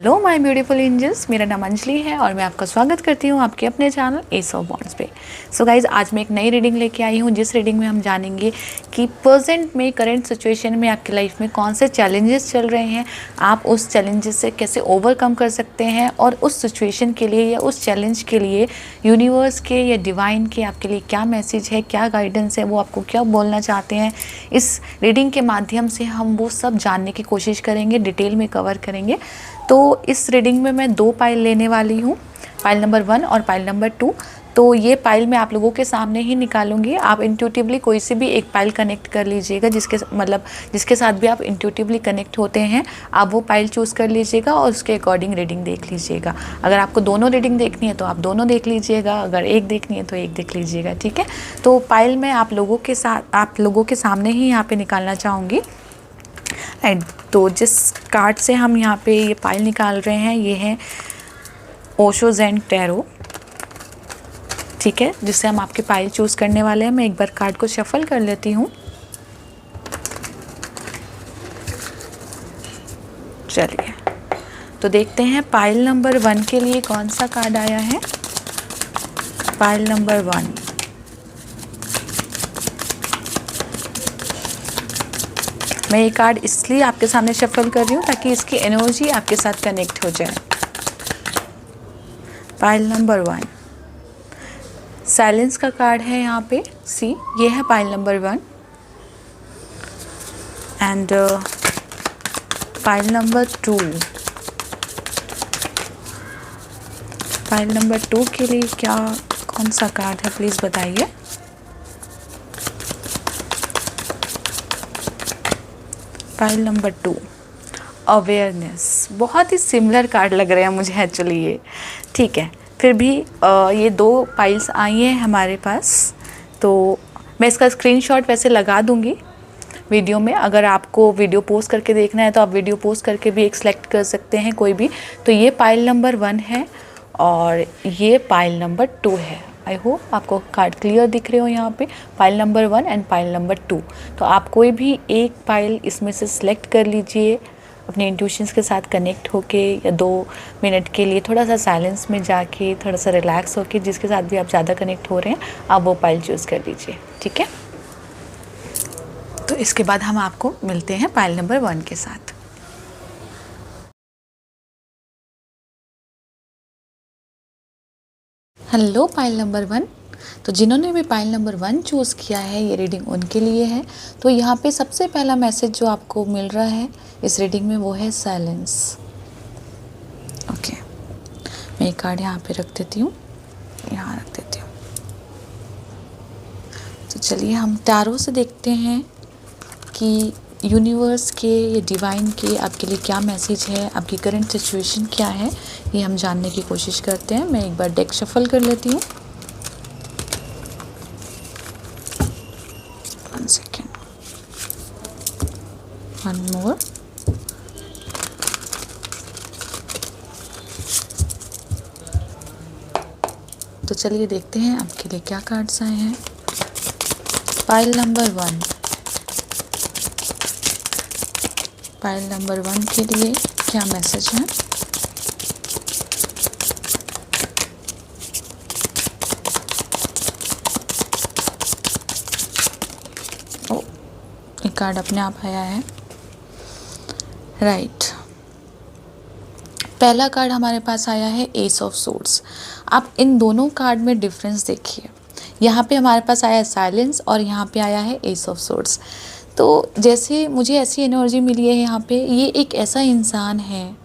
Hello my beautiful angels, मेरा नाम अंजलि है और मैं आपका स्वागत करती हूँ आपके अपने चैनल एस ऑफ वॉन्ड्स पे। सो गाइज, आज मैं एक नई रीडिंग लेके आई हूँ जिस रीडिंग में हम जानेंगे कि प्रेजेंट में, करंट सिचुएशन में आपकी लाइफ में कौन से चैलेंजेस चल रहे हैं, आप उस चैलेंजेस से कैसे ओवरकम कर सकते हैं और उस सिचुएशन के लिए या उस चैलेंज के लिए यूनिवर्स के या डिवाइन के आपके लिए क्या मैसेज है, क्या गाइडेंस है, वो आपको क्या बोलना चाहते हैं। इस रीडिंग के माध्यम से हम वो सब जानने की कोशिश करेंगे, डिटेल में कवर करेंगे। तो इस रीडिंग में मैं 2 पाइल लेने वाली हूँ, पाइल नंबर 1 और पाइल नंबर 2। तो ये पाइल मैं आप लोगों के सामने ही निकालूंगी। आप इंट्यूटिवली कोई से भी एक पाइल कनेक्ट कर लीजिएगा, जिसके साथ भी आप इंट्यूटिवली कनेक्ट होते हैं, आप वो पाइल चूज़ कर लीजिएगा और उसके अकॉर्डिंग रीडिंग देख लीजिएगा। अगर आपको दोनों रीडिंग देखनी है तो आप दोनों देख लीजिएगा, अगर एक देखनी है तो एक देख लीजिएगा, ठीक है। तो पाइल मैं आप लोगों के सामने ही यहाँ पे निकालना चाहूँगी। तो जिस कार्ड से हम यहाँ पे ये पाइल निकाल रहे हैं ये है ओशो ज़ेन टैरो, ठीक है, जिससे हम आपके पाइल चूज़ करने वाले हैं। मैं एक बार कार्ड को शफल कर लेती हूँ। चलिए, तो देखते हैं पाइल नंबर 1 के लिए कौन सा कार्ड आया है। पाइल नंबर 1, मैं ये कार्ड इसलिए आपके सामने शफल कर रही हूँ ताकि इसकी एनर्जी आपके साथ कनेक्ट हो जाए। पाइल नंबर 1 साइलेंस का कार्ड है यहाँ पे, सी, ये है pile number 1। And pile number 2, pile number 2 के लिए क्या कौन सा कार्ड है, प्लीज़ बताइए। पाइल नंबर 2 अवेयरनेस, बहुत ही सिमिलर कार्ड लग रहे हैं मुझे एक्चुअली ये, ठीक है। फिर भी ये 2 पाइल्स आई हैं हमारे पास, तो मैं इसका स्क्रीनशॉट वैसे लगा दूंगी वीडियो में। अगर आपको वीडियो पोस्ट करके देखना है तो आप वीडियो पोस्ट करके भी एक सेलेक्ट कर सकते हैं कोई भी। तो ये पाइल नंबर 1 है और ये पाइल नंबर 2 है। आई होप आपको कार्ड क्लियर दिख रहे हो यहाँ पे, pile number 1 and pile number 2। तो आप कोई भी एक पाइल इसमें से सिलेक्ट कर लीजिए, अपने इंट्यूशंस के साथ कनेक्ट होके या 2 मिनट के लिए थोड़ा सा साइलेंस में जाके, थोड़ा सा रिलैक्स होके, जिसके साथ भी आप ज़्यादा कनेक्ट हो रहे हैं आप वो पाइल चूज़ कर लीजिए, ठीक है। तो इसके बाद हम आपको मिलते हैं पाइल नंबर 1 के साथ। Hello pile number 1। तो जिन्होंने भी पाइल नंबर 1 चूज़ किया है ये रीडिंग उनके लिए है। तो यहाँ पे सबसे पहला मैसेज जो आपको मिल रहा है इस रीडिंग में वो है साइलेंस। ओके, मैं एक कार्ड यहाँ पे रख देती हूँ, यहाँ रख देती हूँ। तो चलिए हम टैरो से देखते हैं कि यूनिवर्स के या डिवाइन के आपके लिए क्या मैसेज है, आपकी करंट सिचुएशन क्या है, ये हम जानने की कोशिश करते हैं। मैं एक बार डेक शफल कर लेती हूँ। 1 सेकेंड, 1 मोर। तो चलिए देखते हैं आपके लिए क्या कार्ड्स आए हैं। पाइल नंबर 1, पाइल नंबर 1 के लिए क्या मैसेज है। ओ, एक कार्ड अपने आप आया है, राइट। पहला कार्ड हमारे पास आया है एस ऑफ सोर्ड्स। आप इन दोनों कार्ड में डिफरेंस देखिए, यहाँ पे हमारे पास आया है साइलेंस और यहाँ पे आया है एस ऑफ सोर्ड्स। तो जैसे मुझे ऐसी एनर्जी मिली है यहाँ पे, ये एक ऐसा इंसान है,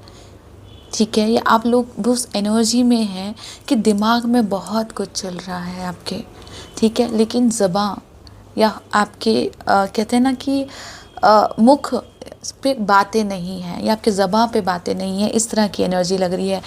ठीक है, या आप लोग उस एनर्जी में हैं कि दिमाग में बहुत कुछ चल रहा है आपके, ठीक है, लेकिन ज़बान या आपके कहते हैं ना कि मुख पे बातें नहीं हैं या आपके ज़बान पे बातें नहीं हैं, इस तरह की एनर्जी लग रही है।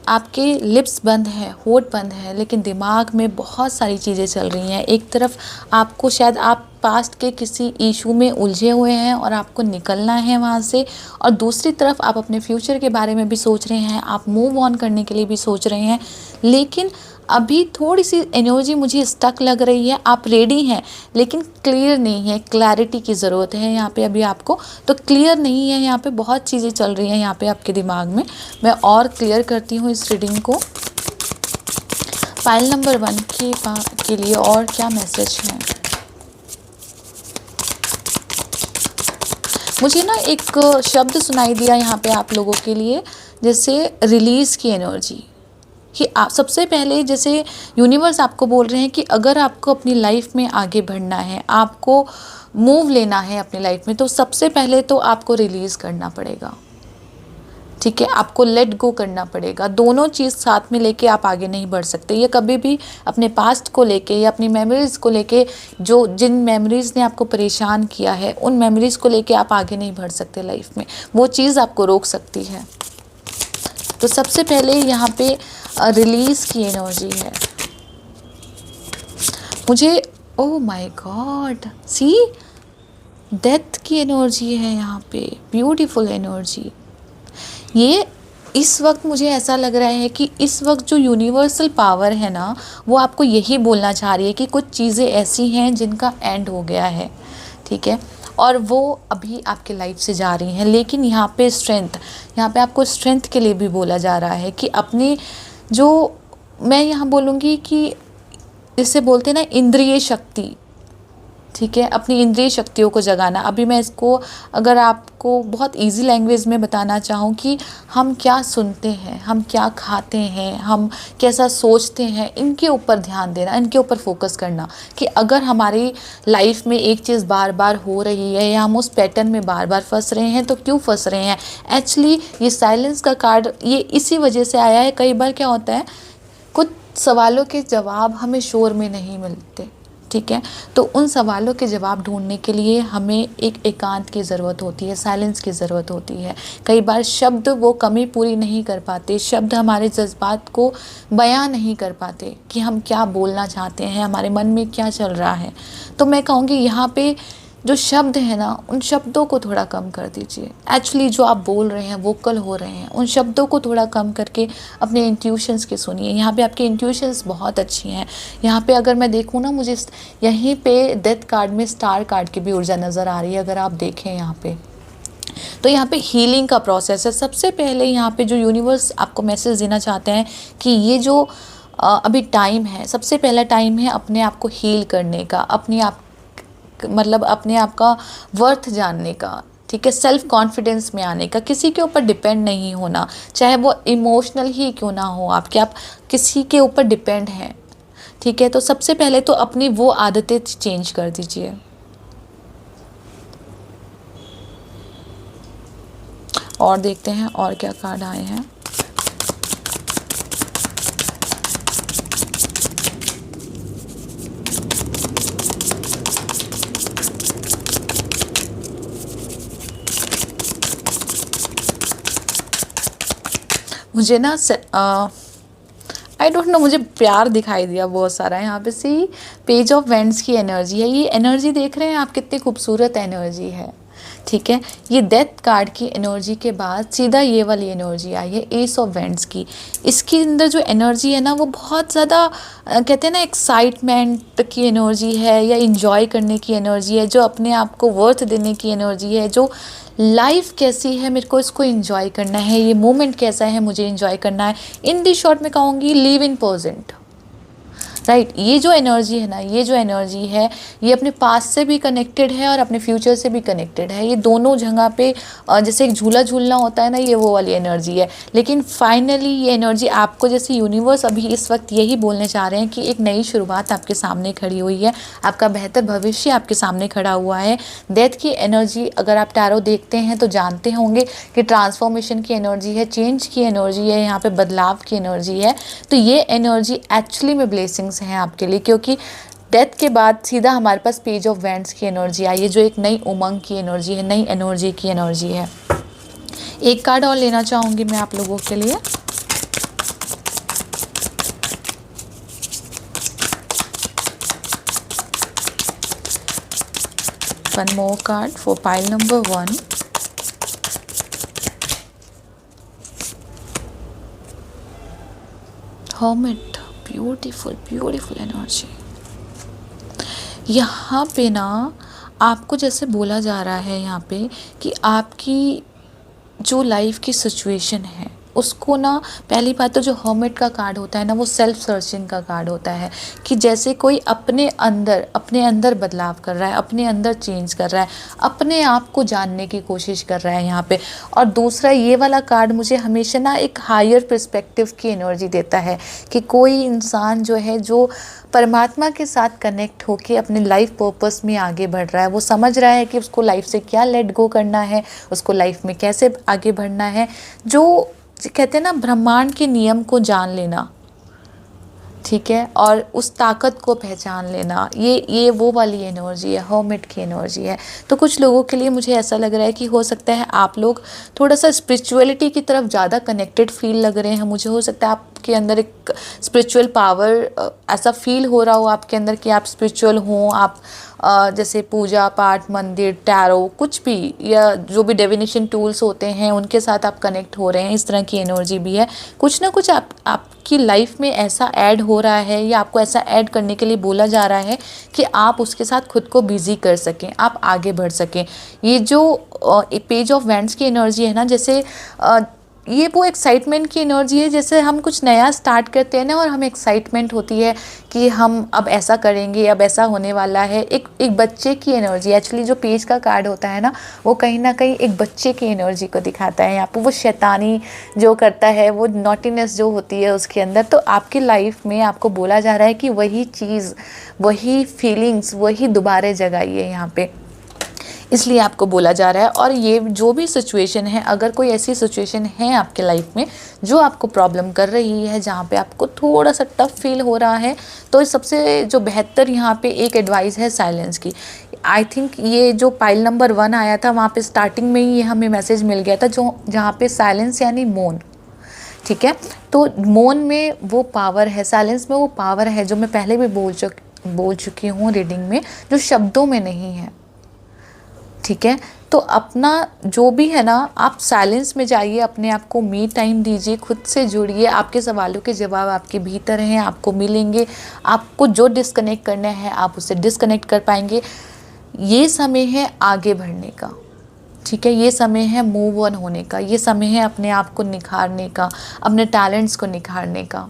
आपके लिप्स बंद हैं, होठ बंद है, लेकिन दिमाग में बहुत सारी चीज़ें चल रही हैं। एक तरफ आपको शायद आप पास्ट के किसी इशू में उलझे हुए हैं और आपको निकलना है वहाँ से, और दूसरी तरफ आप अपने फ्यूचर के बारे में भी सोच रहे हैं, आप मूव ऑन करने के लिए भी सोच रहे हैं, लेकिन अभी थोड़ी सी एनर्जी मुझे स्टक लग रही है, आप रेडी हैं लेकिन क्लियर नहीं है, क्लैरिटी की ज़रूरत है यहाँ पे अभी आपको। तो क्लियर नहीं है, यहाँ पे बहुत चीज़ें चल रही हैं यहाँ पे आपके दिमाग में। मैं और क्लियर करती हूँ इस रीडिंग को। फाइल नंबर 1 के लिए और क्या मैसेज है। मुझे ना एक शब्द सुनाई दिया यहाँ पे आप लोगों के लिए, जैसे रिलीज़ की एनर्जी, कि आप सबसे पहले जैसे यूनिवर्स आपको बोल रहे हैं कि अगर आपको अपनी लाइफ में आगे बढ़ना है, आपको मूव लेना है अपनी लाइफ में, तो सबसे पहले तो आपको रिलीज़ करना पड़ेगा। ठीक है, आपको लेट गो करना पड़ेगा। दोनों चीज़ साथ में लेके आप आगे नहीं बढ़ सकते। ये कभी भी अपने पास्ट को लेके या अपनी मेमोरीज़ को लेके, जो जिन मेमोरीज़ ने आपको परेशान किया है, उन मेमोरीज़ को लेके आप आगे नहीं बढ़ सकते लाइफ में। वो चीज़ आपको रोक सकती है। तो सबसे पहले यहाँ पे रिलीज़ की एनर्जी है मुझे। Oh my god, see, death की एनर्जी है यहाँ पे, ब्यूटीफुल एनर्जी। ये इस वक्त मुझे ऐसा लग रहा है कि इस वक्त जो यूनिवर्सल पावर है ना, वो आपको यही बोलना चाह रही है कि कुछ चीज़ें ऐसी हैं जिनका एंड हो गया है। ठीक है, और वो अभी आपके लाइफ से जा रही हैं। लेकिन यहाँ पे स्ट्रेंथ, यहाँ पे आपको स्ट्रेंथ के लिए भी बोला जा रहा है कि अपनी जो, मैं यहाँ बोलूँगी कि इसे बोलते हैं ना इंद्रिय शक्ति, ठीक है, अपनी इंद्रिय शक्तियों को जगाना। अभी मैं इसको अगर आपको बहुत इजी लैंग्वेज में बताना चाहूँ कि हम क्या सुनते हैं, हम क्या खाते हैं, हम कैसा सोचते हैं, इनके ऊपर ध्यान देना, इनके ऊपर फोकस करना कि अगर हमारी लाइफ में एक चीज़ बार बार हो रही है या हम उस पैटर्न में बार बार फंस रहे हैं, तो क्यों फंस रहे हैं। एक्चुअली ये साइलेंस का कार्ड ये इसी वजह से आया है। कई बार क्या होता है, कुछ सवालों के जवाब हमें शोर में नहीं मिलते। ठीक है, तो उन सवालों के जवाब ढूंढने के लिए हमें एक एकांत की ज़रूरत होती है, साइलेंस की ज़रूरत होती है। कई बार शब्द वो कमी पूरी नहीं कर पाते, शब्द हमारे जज्बात को बयां नहीं कर पाते कि हम क्या बोलना चाहते हैं, हमारे मन में क्या चल रहा है। तो मैं कहूँगी यहाँ पे जो शब्द है ना, उन शब्दों को थोड़ा कम कर दीजिए। एक्चुअली जो आप बोल रहे हैं, वोकल हो रहे हैं, उन शब्दों को थोड़ा कम करके अपने इंट्यूशंस के सुनिए। यहाँ पे आपकी इंट्यूशंस बहुत अच्छी हैं। यहाँ पे अगर मैं देखूँ ना, मुझे यहीं पे डेथ कार्ड में स्टार कार्ड की भी ऊर्जा नज़र आ रही है। अगर आप देखें यहाँ पे, तो यहाँ पे हीलिंग का प्रोसेस है। सबसे पहले यहाँ पे जो यूनिवर्स आपको मैसेज देना चाहते हैं कि ये जो अभी टाइम है, सबसे पहला टाइम है अपने आप को हील करने का, अपने आप मतलब अपने आप का वर्थ जानने का। ठीक है, सेल्फ कॉन्फिडेंस में आने का, किसी के ऊपर डिपेंड नहीं होना, चाहे वो इमोशनल ही क्यों ना हो आपके, आप किसी के ऊपर डिपेंड हैं। ठीक है, तो सबसे पहले तो अपनी वो आदतें चेंज कर दीजिए। और देखते हैं और क्या कार्ड आए हैं। मुझे ना आई डोंट नो, मुझे प्यार दिखाई दिया बहुत सारा यहाँ पे। सी, पेज ऑफ वेंड्स की एनर्जी है। ये एनर्जी देख रहे हैं आप, कितनी खूबसूरत एनर्जी है। ठीक है, ये डेथ कार्ड की एनर्जी के बाद सीधा ये वाली एनर्जी आई है, एस ऑफ वेंड्स की। इसके अंदर जो एनर्जी है ना, वो बहुत ज़्यादा कहते हैं ना एक्साइटमेंट की एनर्जी है, या इंजॉय करने की एनर्जी है, जो अपने आप को वर्थ देने की एनर्जी है, जो लाइफ कैसी है मेरे को इसको एंजॉय करना है, ये मोमेंट कैसा है मुझे एंजॉय करना है। इन दी शॉर्ट में कहूँगी लिव इन प्रेजेंट। राइट, ये जो एनर्जी है ना, ये जो एनर्जी है, ये अपने पास्ट से भी कनेक्टेड है और अपने फ्यूचर से भी कनेक्टेड है। ये दोनों जगह पे जैसे एक झूला झूलना होता है ना, ये वो वाली एनर्जी है। लेकिन फाइनली ये एनर्जी आपको, जैसे यूनिवर्स अभी इस वक्त यही बोलने चाह रहे हैं कि एक नई शुरुआत आपके सामने खड़ी हुई है, आपका बेहतर भविष्य आपके सामने खड़ा हुआ है। डेथ की एनर्जी अगर आप टैरो देखते हैं तो जानते होंगे कि ट्रांसफॉर्मेशन की एनर्जी है, चेंज की एनर्जी है, यहाँ पे बदलाव की एनर्जी है। तो ये एनर्जी एक्चुअली में ब्लेसिंग्स हैं आपके लिए, क्योंकि डेथ के बाद सीधा हमारे पास पेज ऑफ वेंड्स की एनर्जी आई है, जो एक नई उमंग की एनर्जी है, नई एनर्जी की एनर्जी है। एक कार्ड और लेना चाहूँगी मैं आप लोगों के लिए। One more card for pile number 1। Hermit, beautiful beautiful energy. यहाँ पे ना आपको जैसे बोला जा रहा है यहाँ पे कि आपकी जो लाइफ की सिचुएशन है उसको ना, पहली बात तो जो हर्मिट का कार्ड होता है ना वो सेल्फ सर्चिंग का कार्ड होता है कि जैसे कोई अपने अंदर बदलाव कर रहा है, अपने अंदर चेंज कर रहा है, अपने आप को जानने की कोशिश कर रहा है यहाँ पे। और दूसरा ये वाला कार्ड मुझे हमेशा ना एक हायर पर्सपेक्टिव की एनर्जी देता है कि कोई इंसान जो है जो परमात्मा के साथ कनेक्ट होके अपने लाइफ पर्पस में आगे बढ़ रहा है, वो समझ रहा है कि उसको लाइफ से क्या लेट गो करना है, उसको लाइफ में कैसे आगे बढ़ना है। जो कहते हैं ना ब्रह्मांड के नियम को जान लेना, ठीक है, और उस ताकत को पहचान लेना, ये वो वाली एनर्जी है, हर्मिट की एनर्जी है। तो कुछ लोगों के लिए मुझे ऐसा लग रहा है कि हो सकता है आप लोग थोड़ा सा स्पिरिचुअलिटी की तरफ ज़्यादा कनेक्टेड फील लग रहे हैं। मुझे हो सकता है आपके अंदर एक स्पिरिचुअल पावर ऐसा फील हो रहा हो आपके अंदर कि आप स्पिरिचुअल हों, आप जैसे पूजा पाठ, मंदिर, टैरो, कुछ भी, या जो भी डिविनेशन टूल्स होते हैं उनके साथ आप कनेक्ट हो रहे हैं, इस तरह की एनर्जी भी है। कुछ ना कुछ आपकी लाइफ में ऐसा ऐड हो रहा है या आपको ऐसा ऐड करने के लिए बोला जा रहा है कि आप उसके साथ खुद को बिजी कर सकें, आप आगे बढ़ सकें। ये जो पेज ऑफ वैंड्स की एनर्जी है ना, जैसे ये वो एक्साइटमेंट की एनर्जी है। जैसे हम कुछ नया स्टार्ट करते हैं ना और हमें एक्साइटमेंट होती है कि हम अब ऐसा करेंगे, अब ऐसा होने वाला है। एक बच्चे की एनर्जी, एक्चुअली जो पेज का कार्ड होता है ना वो कहीं ना कहीं एक बच्चे की एनर्जी को दिखाता है। यहाँ पर वो शैतानी जो करता है, वो नॉटीनेस जो होती है उसके अंदर। तो आपकी लाइफ में आपको बोला जा रहा है कि वही चीज़, वही फीलिंग्स, वही दोबारा जगाइए यहाँ पे, इसलिए आपको बोला जा रहा है। और ये जो भी सिचुएशन है, अगर कोई ऐसी सिचुएशन है आपके लाइफ में जो आपको प्रॉब्लम कर रही है, जहाँ पे आपको थोड़ा सा टफ फील हो रहा है, तो सबसे जो बेहतर यहाँ पे एक एडवाइस है साइलेंस की। आई थिंक ये जो पाइल नंबर 1 आया था वहाँ पे स्टार्टिंग में ही हमें मैसेज मिल गया था, जो जहाँ पे साइलेंस यानी मौन, ठीक है। तो मौन में वो पावर है, साइलेंस में वो पावर है, जो मैं पहले भी बोल चुकी हूँ रीडिंग में, जो शब्दों में नहीं है, ठीक है। तो अपना जो भी है ना, आप साइलेंस में जाइए, अपने आप को मी टाइम दीजिए, खुद से जुड़िए। आपके सवालों के जवाब आपके भीतर हैं, आपको मिलेंगे। आपको जो डिस्कनेक्ट करना है आप उससे डिस्कनेक्ट कर पाएंगे। ये समय है आगे बढ़ने का, ठीक है। ये समय है मूव ऑन होने का, ये समय है अपने आप को निखारने का, अपने टैलेंट्स को निखारने का,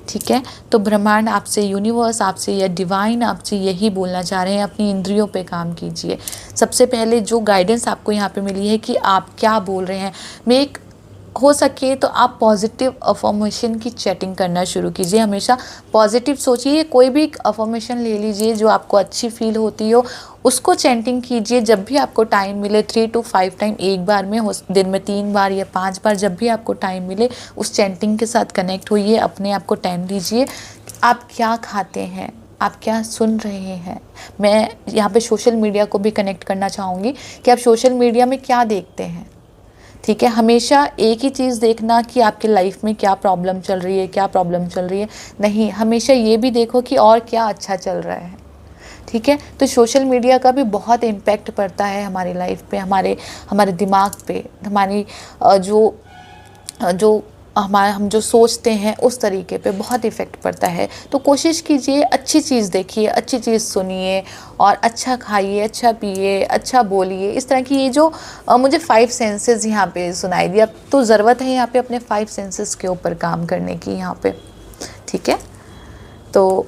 ठीक है। तो ब्रह्मांड आपसे, यूनिवर्स आपसे या डिवाइन आपसे यही बोलना चाह रहे हैं, अपनी इंद्रियों पे काम कीजिए। सबसे पहले जो गाइडेंस आपको यहाँ पे मिली है कि आप क्या बोल रहे हैं, मेक हो सके तो आप पॉजिटिव अफर्मेशन की चैटिंग करना शुरू कीजिए। हमेशा पॉजिटिव सोचिए, कोई भी अफर्मेशन ले लीजिए जो आपको अच्छी फील होती हो, उसको चैंटिंग कीजिए जब भी आपको टाइम मिले। 3 to 5 टाइम, एक बार में हो, दिन में 3 बार या 5 बार, जब भी आपको टाइम मिले उस चैंटिंग के साथ कनेक्ट होइए, अपने आप को टाइम दीजिए। आप क्या खाते हैं, आप क्या सुन रहे हैं। मैं यहाँ पे सोशल मीडिया को भी कनेक्ट करना चाहूँगी कि आप सोशल मीडिया में क्या देखते हैं, ठीक है। हमेशा एक ही चीज़ देखना कि आपके लाइफ में क्या प्रॉब्लम चल रही है, क्या प्रॉब्लम चल रही है, नहीं। हमेशा ये भी देखो कि और क्या अच्छा चल रहा है, ठीक है। तो सोशल मीडिया का भी बहुत इम्पैक्ट पड़ता है हमारी लाइफ पे, हमारे दिमाग पे, हमारी हम जो सोचते हैं उस तरीके पे बहुत इफ़ेक्ट पड़ता है। तो कोशिश कीजिए, अच्छी चीज़ देखिए, अच्छी चीज़ सुनिए और अच्छा खाइए, अच्छा पिए, अच्छा बोलिए। इस तरह की ये जो मुझे 5 सेंसेस यहाँ पे सुनाई दिया, तो ज़रूरत है यहाँ पे अपने 5 सेंसेस के ऊपर काम करने की यहाँ पे, ठीक है। तो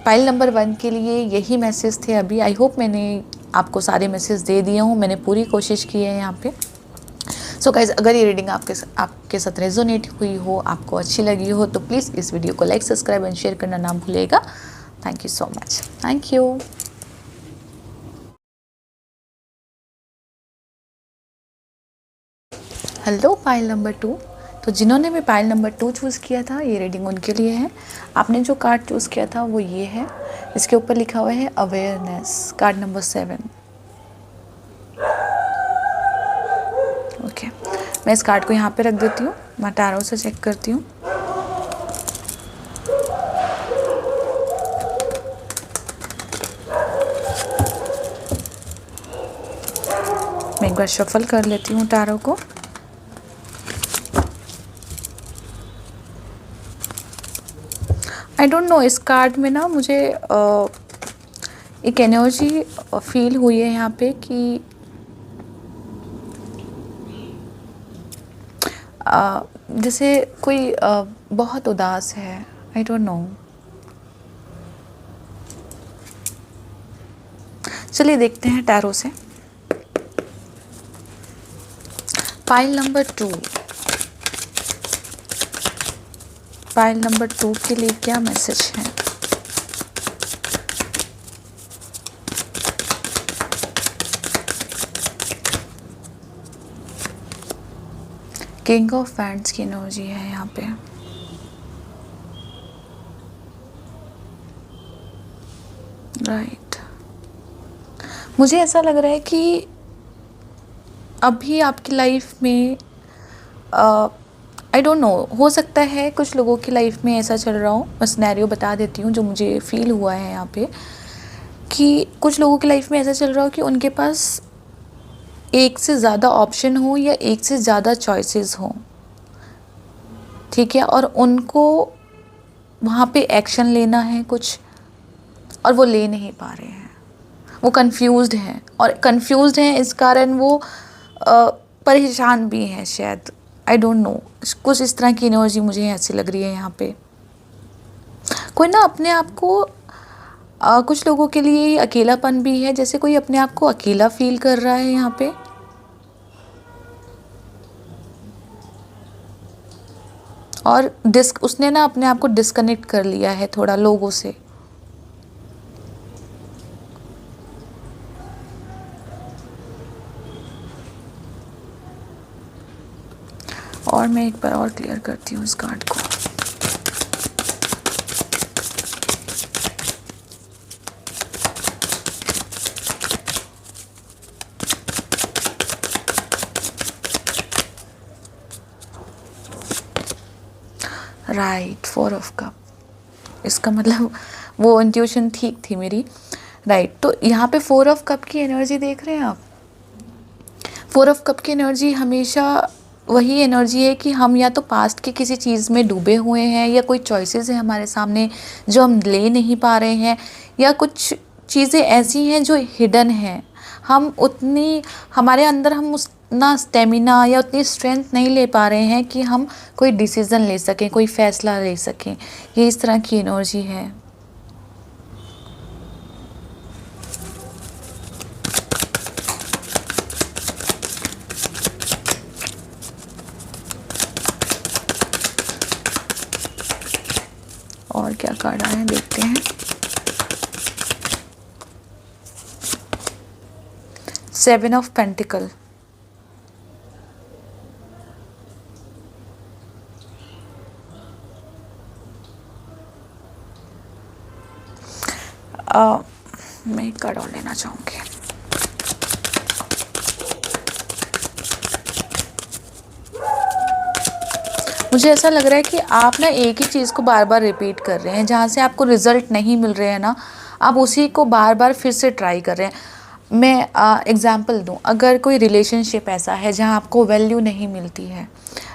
पाइल नंबर 1 के लिए यही मैसेज थे अभी। आई होप मैंने आपको सारे मैसेज दे दिए हूँ, मैंने पूरी कोशिश की है यहाँ पे। सो गाइज़, अगर ये रीडिंग आपके साथ रेजोनेट हुई हो, आपको अच्छी लगी हो, तो प्लीज़ इस वीडियो को लाइक, सब्सक्राइब एंड शेयर करना ना भूलिएगा। Thank you so much. Thank you. Hello pile number 2। तो जिन्होंने भी पाइल नंबर 2 चूज़ किया था, ये रीडिंग उनके लिए है। आपने जो कार्ड चूज़ किया था वो ये है, इसके ऊपर लिखा हुआ है अवेयरनेस, कार्ड नंबर 7। ओके, मैं इस कार्ड को यहाँ पे रख देती हूँ, मैं टैरो से चेक करती हूँ। मैं एक बार शफल कर लेती हूँ टैरो को। आई डोंट नो, इस कार्ड में ना मुझे एक एनर्जी फील हुई है यहाँ पे कि जैसे कोई बहुत उदास है, आई डोंट नो। चलिए देखते हैं टैरो से। पाइल नंबर 2, पाइल नंबर 2 के लिए क्या मैसेज है? किंग ऑफ वैंड्स की एनर्जी है यहाँ पे। राइट, मुझे ऐसा लग रहा है कि अभी आपकी लाइफ में आई डोंट नो, हो सकता है कुछ लोगों की लाइफ में ऐसा चल रहा हो। मैं सिनेरियो बता देती हूँ जो मुझे फील हुआ है यहाँ पे, कि कुछ लोगों की लाइफ में ऐसा चल रहा हो कि उनके पास एक से ज़्यादा ऑप्शन हो या एक से ज़्यादा चॉइसेस हो, ठीक है, और उनको वहाँ पे एक्शन लेना है कुछ, और वो ले नहीं पा रहे हैं। वो कंफ्यूज्ड हैं, और कंफ्यूज्ड हैं इस कारण वो परेशान भी हैं शायद, आई डोंट नो। कुछ इस तरह की एनर्जी मुझे ऐसी लग रही है यहाँ पे। कोई ना अपने आप को कुछ लोगों के लिए अकेलापन भी है, जैसे कोई अपने आप को अकेला फील कर रहा है यहाँ पे। और उसने ना अपने आप को डिस्कनेक्ट कर लिया है थोड़ा लोगों से। और मैं एक बार और क्लियर करती हूँ इस कार्ड को। राइट, 4 ऑफ कप, इसका मतलब वो इंट्यूशन ठीक थी मेरी। राइट, तो यहाँ पे 4 ऑफ कप की एनर्जी देख रहे हैं आप। 4 ऑफ कप की एनर्जी हमेशा वही एनर्जी है कि हम या तो पास्ट की किसी चीज़ में डूबे हुए हैं, या कोई चॉइसेस है हमारे सामने जो हम ले नहीं पा रहे हैं, या कुछ चीज़ें ऐसी हैं जो हिडन हैं। हम उतनी हमारे अंदर हम उतना स्टेमिना या उतनी स्ट्रेंथ नहीं ले पा रहे हैं कि हम कोई डिसीज़न ले सकें, कोई फ़ैसला ले सकें। ये इस तरह की एनर्जी है। और क्या कार्ड आए हैं देखते हैं। 7 ऑफ पेंटिकल, मैं एक कार्ड और लेना चाहूँगी। मुझे ऐसा लग रहा है कि आप ना एक ही चीज़ को बार बार रिपीट कर रहे हैं। जहाँ से आपको रिज़ल्ट नहीं मिल रहे हैं ना, आप उसी को बार बार फिर से ट्राई कर रहे हैं। मैं एग्ज़ाम्पल दूँ, अगर कोई रिलेशनशिप ऐसा है जहाँ आपको वैल्यू नहीं मिलती है,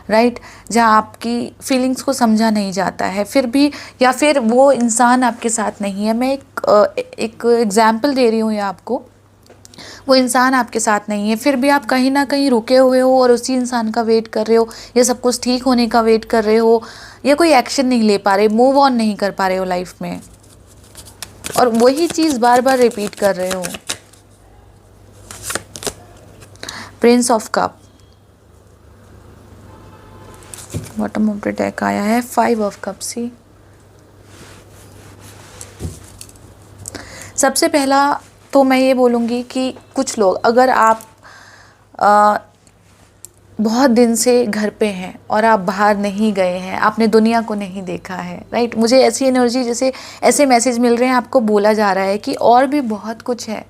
राइट, जहाँ आपकी फीलिंग्स को समझा नहीं जाता है, फिर भी, या फिर वो इंसान आपके साथ नहीं है। मैं एक एग्ज़ाम्पल दे रही हूँ या आपको, वो इंसान आपके साथ नहीं है, फिर भी आप कहीं ना कहीं रुके हुए हो और उसी इंसान का वेट कर रहे हो, या सब कुछ ठीक होने का वेट कर रहे हो, या कोई एक्शन नहीं ले पा रहे, मूव ऑन नहीं कर पा रहे हो लाइफ में, और वही चीज़ बार बार रिपीट कर रहे हो। Prince of cup, bottom of the deck आया है 5 ऑफ कप्स ही। सबसे पहला तो मैं ये बोलूँगी कि कुछ लोग, अगर आप बहुत दिन से घर पे हैं और आप बाहर नहीं गए हैं, आपने दुनिया को नहीं देखा है, राइट, मुझे ऐसी एनर्जी, जैसे ऐसे मैसेज मिल रहे हैं, आपको बोला जा रहा है कि और भी बहुत कुछ है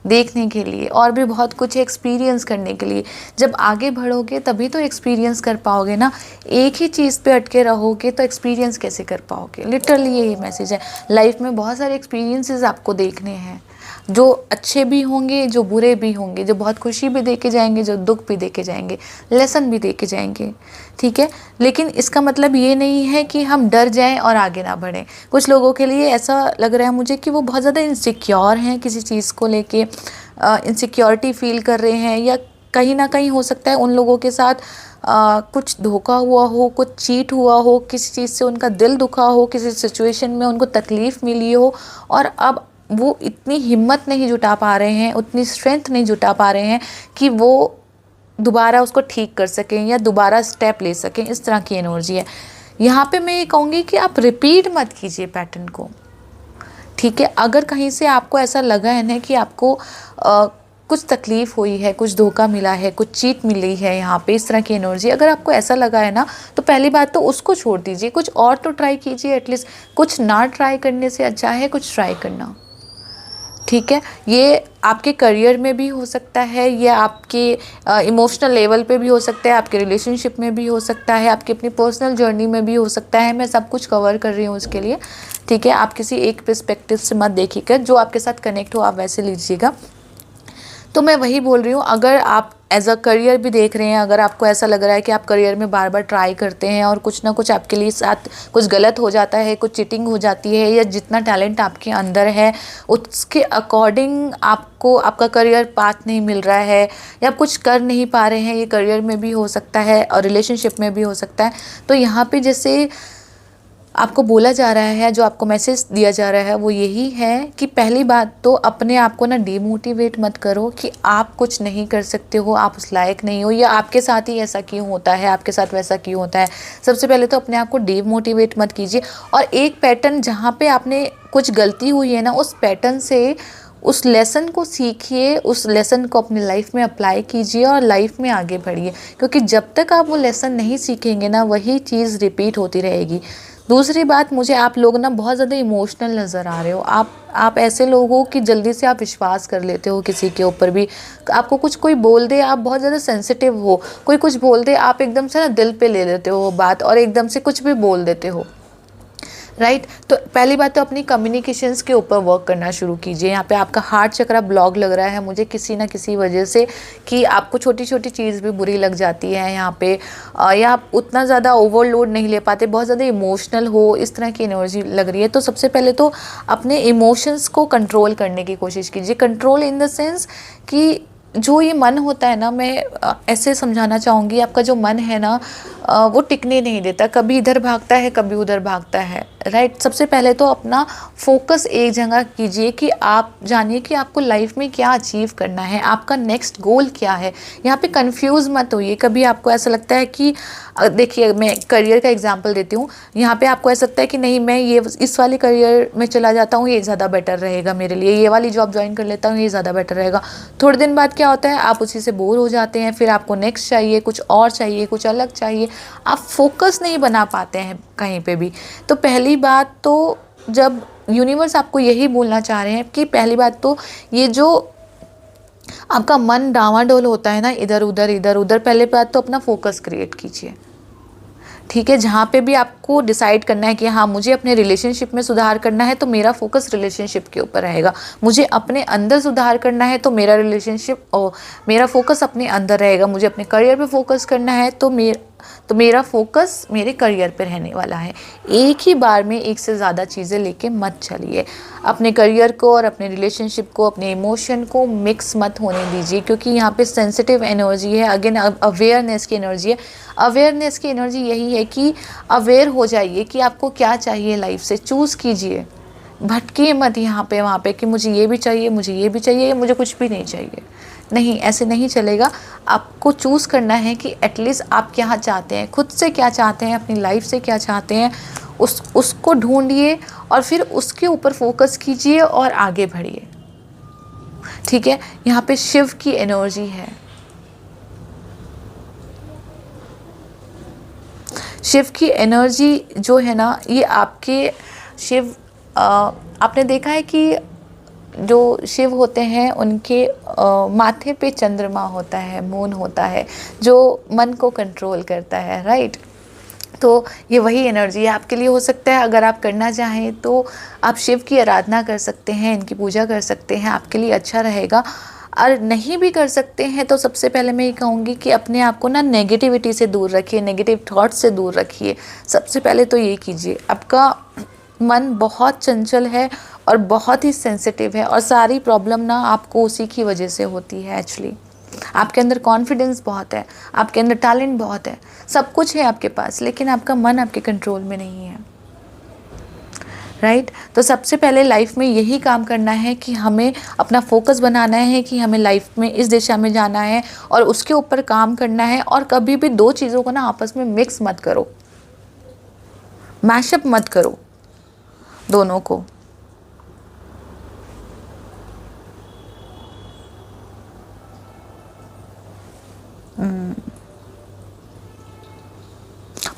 देखने के लिए, और भी बहुत कुछ है एक्सपीरियंस करने के लिए। जब आगे बढ़ोगे तभी तो एक्सपीरियंस कर पाओगे ना। एक ही चीज़ पे अटके रहोगे तो एक्सपीरियंस कैसे कर पाओगे। लिटरली यही मैसेज है। लाइफ में बहुत सारे एक्सपीरियंसेस आपको देखने हैं, जो अच्छे भी होंगे, जो बुरे भी होंगे, जो बहुत खुशी भी दे के जाएंगे, जो दुख भी दे के जाएंगे, लेसन भी दे के जाएंगे, ठीक है। लेकिन इसका मतलब ये नहीं है कि हम डर जाएं और आगे ना बढ़ें। कुछ लोगों के लिए ऐसा लग रहा है मुझे कि वो बहुत ज़्यादा इनसिक्योर हैं किसी चीज़ को लेके, इनसिक्योरिटी फील कर रहे हैं, या कहीं ना कहीं हो सकता है उन लोगों के साथ कुछ धोखा हुआ हो, कुछ चीट हुआ हो, किसी चीज़ से उनका दिल दुखा हो, किसी सिचुएशन में उनको तकलीफ़ मिली हो, और अब वो इतनी हिम्मत नहीं जुटा पा रहे हैं, उतनी स्ट्रेंथ नहीं जुटा पा रहे हैं कि वो दोबारा उसको ठीक कर सकें या दोबारा स्टेप ले सकें। इस तरह की एनर्जी है यहाँ पे। मैं ये कहूँगी कि आप रिपीट मत कीजिए पैटर्न को, ठीक है। अगर कहीं से आपको ऐसा लगा है ना कि आपको कुछ तकलीफ़ हुई है, कुछ धोखा मिला है, कुछ चीट मिली है यहाँ पे, इस तरह की एनर्जी अगर आपको ऐसा लगा है ना, तो पहली बात तो उसको छोड़ दीजिए, कुछ और तो ट्राई कीजिए। एटलीस्ट कुछ ना ट्राई करने से अच्छा है कुछ ट्राई करना, ठीक है। ये आपके करियर में भी हो सकता है, या आपके इमोशनल लेवल पे भी हो सकता है, आपके रिलेशनशिप में भी हो सकता है, आपकी अपनी पर्सनल जर्नी में भी हो सकता है। मैं सब कुछ कवर कर रही हूँ उसके लिए, ठीक है। आप किसी एक पर्सपेक्टिव से मत देखिएगा, जो आपके साथ कनेक्ट हो आप वैसे लीजिएगा। तो मैं वही बोल रही हूँ, अगर आप एज अ करियर भी देख रहे हैं, अगर आपको ऐसा लग रहा है कि आप करियर में बार बार ट्राई करते हैं और कुछ ना कुछ आपके लिए साथ कुछ गलत हो जाता है, कुछ चीटिंग हो जाती है, या जितना टैलेंट आपके अंदर है उसके अकॉर्डिंग आपको आपका करियर पाथ नहीं मिल रहा है, या आप कुछ कर नहीं पा रहे हैं, ये करियर में भी हो सकता है और रिलेशनशिप में भी हो सकता है। तो यहाँ पे जैसे आपको बोला जा रहा है, जो आपको मैसेज दिया जा रहा है वो यही है कि पहली बात तो अपने आप को ना डिमोटिवेट मत करो कि आप कुछ नहीं कर सकते हो, आप उस लायक नहीं हो, या आपके साथ ही ऐसा क्यों होता है, आपके साथ वैसा क्यों होता है। सबसे पहले तो अपने आप को डिमोटिवेट मत कीजिए, और एक पैटर्न जहाँ पे आपने कुछ गलती हुई है ना, उस पैटर्न से उस लेसन को सीखिए, उस लेसन को अपनी लाइफ में अप्लाई कीजिए और लाइफ में आगे बढ़िए। क्योंकि जब तक आप वो लेसन नहीं सीखेंगे ना, वही चीज़ रिपीट होती रहेगी। दूसरी बात, मुझे आप लोग ना बहुत ज़्यादा इमोशनल नज़र आ रहे हो। आप ऐसे लोग हो कि जल्दी से आप विश्वास कर लेते हो किसी के ऊपर भी। आपको कुछ कोई बोल दे, आप बहुत ज़्यादा सेंसिटिव हो। कोई कुछ बोल दे, आप एकदम से ना दिल पे ले लेते हो बात, और एकदम से कुछ भी बोल देते हो, राइट। तो पहली बात तो अपनी कम्युनिकेशंस के ऊपर वर्क करना शुरू कीजिए। यहाँ पे आपका हार्ट चक्रा ब्लॉक लग रहा है मुझे किसी ना किसी वजह से, कि आपको छोटी छोटी चीज़ भी बुरी लग जाती है यहाँ पे, या आप उतना ज़्यादा ओवरलोड नहीं ले पाते, बहुत ज़्यादा इमोशनल हो, इस तरह की एनर्जी लग रही है। तो सबसे पहले तो अपने इमोशंस को कंट्रोल करने की कोशिश कीजिए। कंट्रोल इन द सेंस कि जो ये मन होता है ना, मैं ऐसे समझाना चाहूँगी, आपका जो मन है ना वो टिकने नहीं देता, कभी इधर भागता है कभी उधर भागता है, राइट। सबसे पहले तो अपना फोकस एक जगह कीजिए कि आप जानिए कि आपको लाइफ में क्या अचीव करना है, आपका नेक्स्ट गोल क्या है। यहाँ पे कंफ्यूज मत होइए। कभी आपको ऐसा लगता है कि देखिए, मैं करियर का एग्जांपल देती हूँ। यहाँ पे आपको ऐसा लगता है कि नहीं, मैं ये इस वाली करियर में चला जाता हूँ, ये ज़्यादा बेटर रहेगा मेरे लिए, ये वाली जॉब ज्वाइन कर लेता हूँ, ये ज़्यादा बेटर रहेगा। थोड़े दिन बाद क्या होता है, आप उसी से बोर हो जाते हैं, फिर आपको नेक्स्ट चाहिए, कुछ और चाहिए, कुछ अलग चाहिए, आप फोकस नहीं बना पाते हैं कहीं पे भी। तो पहली बात तो, जब यूनिवर्स आपको यही बोलना चाह रहे हैं कि पहली बात तो ये जो आपका मन डावाडोल होता है ना, इधर उधर, पहले बात तो अपना फोकस क्रिएट कीजिए, ठीक है। जहाँ पे भी आपको डिसाइड करना है कि हाँ मुझे अपने रिलेशनशिप में सुधार करना है, तो मेरा फोकस रिलेशनशिप के ऊपर रहेगा। मुझे अपने अंदर सुधार करना है, तो मेरा फोकस अपने अंदर रहेगा। मुझे अपने करियर पे फोकस करना है, तो मेरा फोकस मेरे करियर पे रहने वाला है। एक ही बार में एक से ज़्यादा चीज़ें लेके मत चलिए। अपने करियर को और अपने रिलेशनशिप को, अपने इमोशन को मिक्स मत होने दीजिए, क्योंकि यहाँ पे सेंसिटिव एनर्जी है। अगेन अवेयरनेस की एनर्जी है। अवेयरनेस की एनर्जी यही है कि अवेयर हो जाइए कि आपको क्या चाहिए लाइफ से, चूज़ कीजिए। भटकिए मत यहाँ पे वहाँ पे कि मुझे ये भी चाहिए, मुझे ये भी चाहिए, मुझे कुछ भी नहीं चाहिए। नहीं, ऐसे नहीं चलेगा। आपको चूज़ करना है कि एटलीस्ट आप क्या चाहते हैं, खुद से क्या चाहते हैं, अपनी लाइफ से क्या चाहते हैं, उसको ढूंढिए और फिर उसके ऊपर फोकस कीजिए और आगे बढ़िए, ठीक है। यहाँ पे शिव की एनर्जी है। शिव की एनर्जी जो है ना, ये आपके शिव आपने देखा है कि जो शिव होते हैं उनके माथे पे चंद्रमा होता है, मून होता है, जो मन को कंट्रोल करता है, राइट। तो ये वही एनर्जी है आपके लिए। हो सकता है अगर आप करना चाहें तो आप शिव की आराधना कर सकते हैं, इनकी पूजा कर सकते हैं, आपके लिए अच्छा रहेगा। और नहीं भी कर सकते हैं तो सबसे पहले मैं ये कहूँगी कि अपने आप को ना नेगेटिविटी से दूर रखिए, नेगेटिव थॉट्स से दूर रखिए। सबसे पहले तो ये कीजिए। आपका मन बहुत चंचल है और बहुत ही सेंसिटिव है, और सारी प्रॉब्लम ना आपको उसी की वजह से होती है एक्चुअली। आपके अंदर कॉन्फिडेंस बहुत है, आपके अंदर टैलेंट बहुत है, सब कुछ है आपके पास, लेकिन आपका मन आपके कंट्रोल में नहीं है, राइट। तो सबसे पहले लाइफ में यही काम करना है कि हमें अपना फोकस बनाना है कि हमें लाइफ में इस दिशा में जाना है और उसके ऊपर काम करना है। और कभी भी दो चीज़ों को ना आपस में मिक्स मत करो, मैशअप मत करो दोनों को।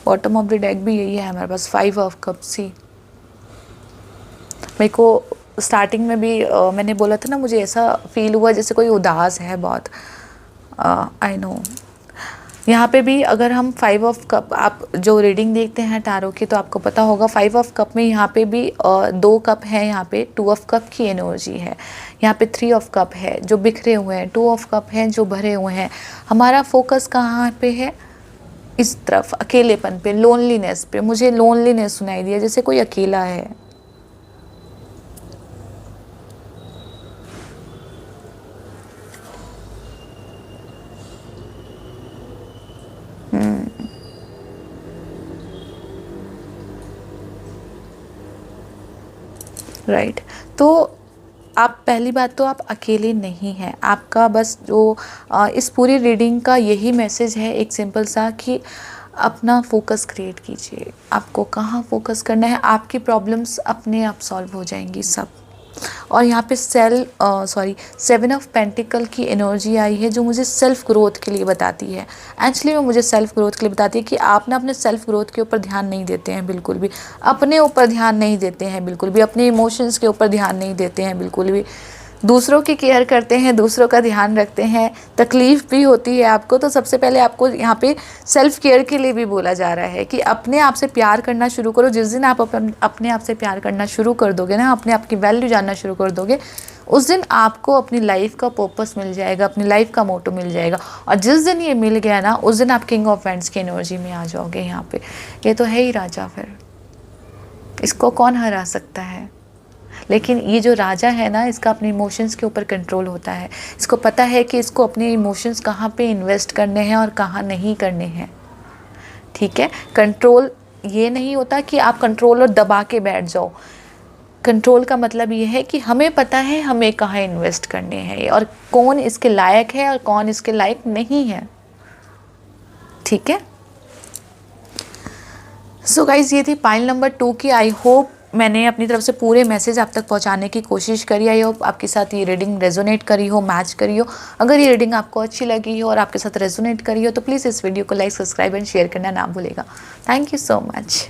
बॉटम ऑफ द डेक भी यही है हमारे पास, 5 ऑफ कप्स ही। मेरे को स्टार्टिंग में भी मैंने बोला था ना, मुझे ऐसा फील हुआ जैसे कोई उदास है बहुत। I know. यहाँ पे भी अगर हम 5 ऑफ कप, आप जो रीडिंग देखते हैं टैरो की तो आपको पता होगा 5 ऑफ कप में यहाँ पे भी 2 कप है, यहाँ पे 2 ऑफ कप की एनर्जी है, यहाँ पे 3 ऑफ कप है जो बिखरे हुए हैं, 2 ऑफ कप हैं जो भरे हुए हैं। हमारा फोकस कहाँ पे है? इस तरफ, अकेलेपन पे, लोनलीनेस पे। मुझे लोनलीनेस सुनाई दिया, जैसे कोई अकेला है। राइट। तो आप, पहली बात तो आप अकेले नहीं हैं। आपका बस जो इस पूरी रीडिंग का यही मैसेज है, एक सिंपल सा, कि अपना फोकस क्रिएट कीजिए। आपको कहाँ फोकस करना है, आपकी प्रॉब्लम्स अपने आप सॉल्व हो जाएंगी सब। और यहाँ पे 7 ऑफ पेंटिकल की एनर्जी आई है जो मुझे सेल्फ ग्रोथ के लिए बताती है। एक्चुअली वो मुझे सेल्फ ग्रोथ के लिए बताती है कि आप ना अपने सेल्फ ग्रोथ के ऊपर ध्यान नहीं देते हैं बिल्कुल भी, अपने ऊपर ध्यान नहीं देते हैं बिल्कुल भी, अपने इमोशंस के ऊपर ध्यान नहीं देते हैं बिल्कुल भी। दूसरों की केयर करते हैं, दूसरों का ध्यान रखते हैं, तकलीफ़ भी होती है आपको। तो सबसे पहले आपको यहाँ पे सेल्फ़ केयर के लिए भी बोला जा रहा है कि अपने आप से प्यार करना शुरू करो। जिस दिन आप अपने आप से प्यार करना शुरू कर दोगे ना, अपने आप की वैल्यू जानना शुरू कर दोगे, उस दिन आपको अपनी लाइफ का पर्पस मिल जाएगा, अपनी लाइफ का मोटो मिल जाएगा। और जिस दिन ये मिल गया ना, उस दिन आप किंग ऑफ वैंड्स की एनर्जी में आ जाओगे। यहाँ पे ये तो है ही राजा, फिर इसको कौन हरा सकता है। लेकिन ये जो राजा है ना, इसका अपने इमोशंस के ऊपर कंट्रोल होता है। इसको पता है कि इसको अपने इमोशंस कहाँ पे इन्वेस्ट करने हैं और कहाँ नहीं करने हैं। ठीक है। कंट्रोल ये नहीं होता कि आप कंट्रोलर दबा के बैठ जाओ। कंट्रोल का मतलब ये है कि हमें पता है हमें कहाँ इन्वेस्ट करने हैं और कौन इसके लायक है और कौन इसके लायक नहीं है। ठीक है। सो गाइज, ये थी पाइल नंबर 2 की। आई होप मैंने अपनी तरफ से पूरे मैसेज आप तक पहुंचाने की कोशिश करी। आई होप आपके साथ ये रीडिंग रेजोनेट करी हो, मैच करी हो। अगर ये रीडिंग आपको अच्छी लगी हो और आपके साथ रेजोनेट करी हो तो प्लीज़ इस वीडियो को लाइक, सब्सक्राइब एंड शेयर करना ना भूलेगा। Thank you so much.